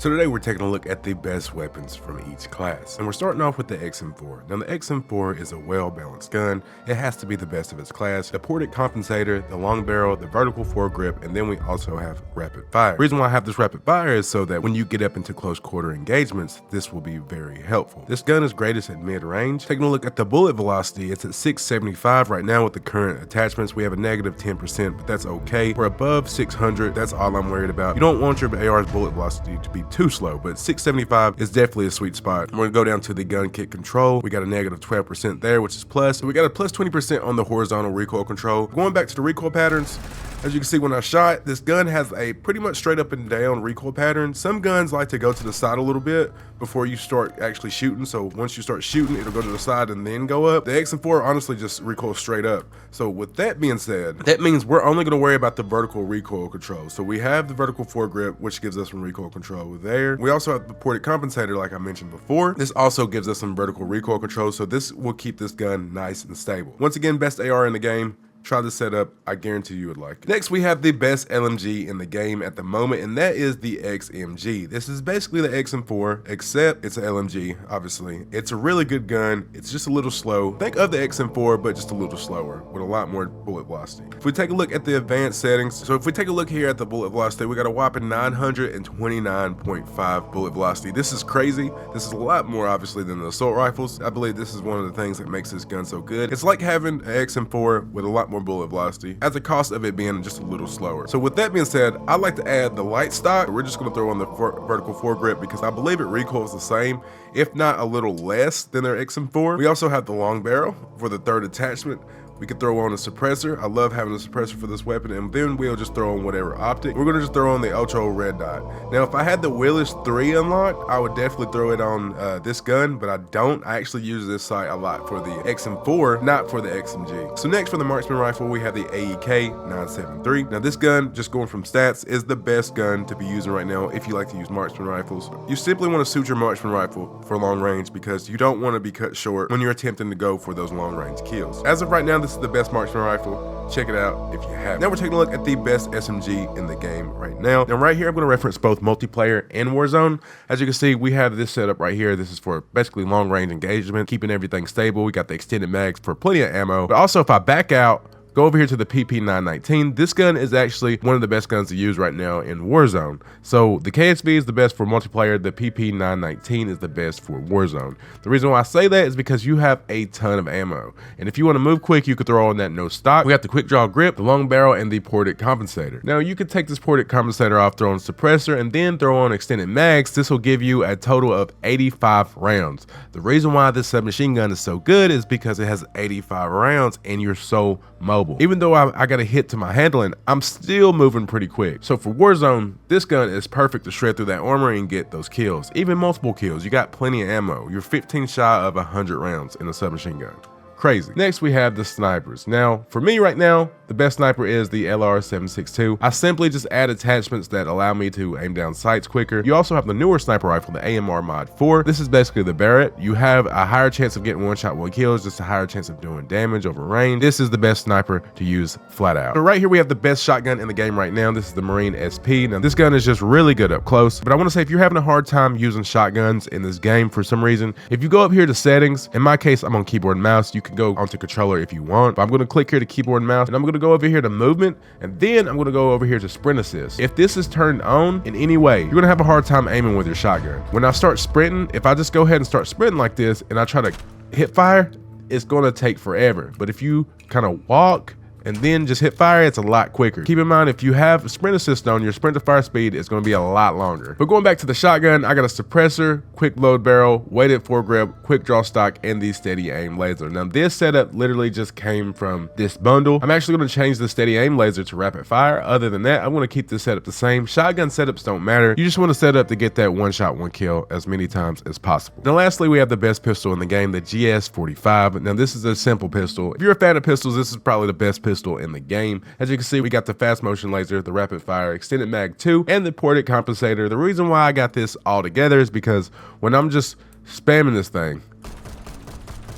So today we're taking a look at the best weapons from each class, and we're starting off with the XM4. Now the XM4 is a well-balanced gun. It has to be the best of its class. The ported compensator, the long barrel, the vertical foregrip, and then we also have rapid fire. The reason why I have this rapid fire is so that when you get up into close quarter engagements, this will be very helpful. This gun is greatest at mid-range. Taking a look at the bullet velocity, it's at 675 right now with the current attachments. We have a negative 10%, but that's okay. We're above 600, that's all I'm worried about. You don't want your AR's bullet velocity to be too slow, but 675 is definitely a sweet spot. We're gonna go down to the gun kick control. We got a negative 12% there, which is plus. We got a plus 20% on the horizontal recoil control. Going back to the recoil patterns, as you can see when I shot, this gun has a pretty much straight up and down recoil pattern. Some guns like to go to the side a little bit before you start actually shooting. So once you start shooting, it'll go to the side and then go up. The XM4 honestly just recoils straight up. So with that being said, that means we're only gonna worry about the vertical recoil control. So we have the vertical foregrip, which gives us some recoil control there. We also have the ported compensator, like I mentioned before. This also gives us some vertical recoil control. So this will keep this gun nice and stable. Once again, best AR in the game. Try this setup, I guarantee you would like it. Next, we have the best LMG in the game at the moment, and that is the XMG. This is basically the XM4, except it's an LMG, obviously. It's a really good gun. It's just a little slow. Think of the XM4, but just a little slower, with a lot more bullet velocity. If we take a look at the advanced settings, so if we take a look here at the bullet velocity, we got a whopping 929.5 bullet velocity. This is crazy. This is a lot more, obviously, than the assault rifles. I believe this is one of the things that makes this gun so good. It's like having an XM4 with a lot more bullet velocity at the cost of it being just a little slower. So with that being said, I like to add the light stock. We're just going to throw on the vertical foregrip because I believe it recoils the same, if not a little less than their XM4. We also have the long barrel for the third attachment. We could throw on a suppressor. I love having a suppressor for this weapon, and then we'll just throw on whatever optic. We're gonna just throw on the ultra red dot. Now, if I had the Willis 3 unlocked, I would definitely throw it on this gun, but I don't. I actually use this sight a lot for the XM4, not for the XMG. So next for the marksman rifle, we have the AEK 973. Now this gun, just going from stats, is the best gun to be using right now if you like to use marksman rifles. You simply want to suit your marksman rifle for long range because you don't want to be cut short when you're attempting to go for those long range kills. As of right now, this is the best marksman rifle. Check it out if you have. Now we're taking a look at the best SMG in the game right now. Now right here, I'm going to reference both multiplayer and Warzone. As you can see, we have this setup right here. This is for basically long range engagement, keeping everything stable. We got the extended mags for plenty of ammo. But also if I back out, go over here to the PP919. This gun is actually one of the best guns to use right now in Warzone. So the KSV is the best for multiplayer. The PP919 is the best for Warzone. The reason why I say that is because you have a ton of ammo. And if you want to move quick, you could throw on that no stock. We got the quick draw grip, the long barrel, and the ported compensator. Now you could take this ported compensator off, throw on suppressor, and then throw on extended mags. This will give you a total of 85 rounds. The reason why this submachine gun is so good is because it has 85 rounds and you're so mobile. Even though I got a hit to my handling, I'm still moving pretty quick. So for Warzone, this gun is perfect to shred through that armor and get those kills, even multiple kills. You got plenty of ammo. You're 15 shy of 100 rounds in a submachine gun. Crazy. Next, we have the snipers. Now, for me right now, the best sniper is the LR762. I simply just add attachments that allow me to aim down sights quicker. You also have the newer sniper rifle, the AMR Mod 4. This is basically the Barrett. You have a higher chance of getting one shot, one kills, just a higher chance of doing damage over range. This is the best sniper to use flat out. But right here, we have the best shotgun in the game right now. This is the Marine SP. Now, this gun is just really good up close, but I want to say if you're having a hard time using shotguns in this game for some reason, if you go up here to settings, in my case, I'm on keyboard and mouse. You can go onto controller if you want, but I'm going to click here to keyboard and mouse, and I'm going to go over here to movement, and then I'm going to go over here to sprint assist. If this is turned on in any way, you're going to have a hard time aiming with your shotgun. When I start sprinting, if I just go ahead and start sprinting like this and I try to hit fire, it's going to take forever. But if you kind of walk and then just hit fire, it's a lot quicker. Keep in mind, if you have sprint assist on, your sprint to fire speed is going to be a lot longer. But going back to the shotgun, I got a suppressor, quick load barrel, weighted foregrip, quick draw stock, and the steady aim laser. Now this setup literally just came from this bundle. I'm actually going to change the steady aim laser to rapid fire. Other than that, I'm going to keep this setup the same. Shotgun setups don't matter. You just want to set up to get that one shot, one kill as many times as possible. Now lastly, we have the best pistol in the game, the GS45. Now this is a simple pistol. If you're a fan of pistols, this is probably the best pistol in the game. As you can see, we got the fast motion laser, the rapid fire, extended mag 2, and the ported compensator. The reason why I got this all together is because when I'm just spamming this thing,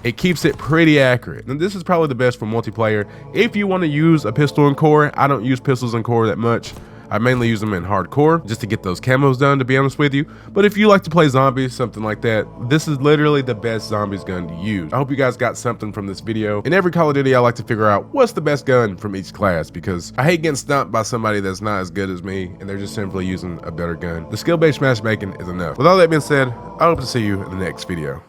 it keeps it pretty accurate. And this is probably the best for multiplayer. If you want to use a pistol and core, I don't use pistols and core that much. I mainly use them in hardcore just to get those camos done, to be honest with you. But if you like to play zombies, something like that, this is literally the best zombies gun to use. I hope you guys got something from this video. In every Call of Duty, I like to figure out what's the best gun from each class, because I hate getting stumped by somebody that's not as good as me and they're just simply using a better gun. The skill-based matchmaking is enough. With all that being said, I hope to see you in the next video.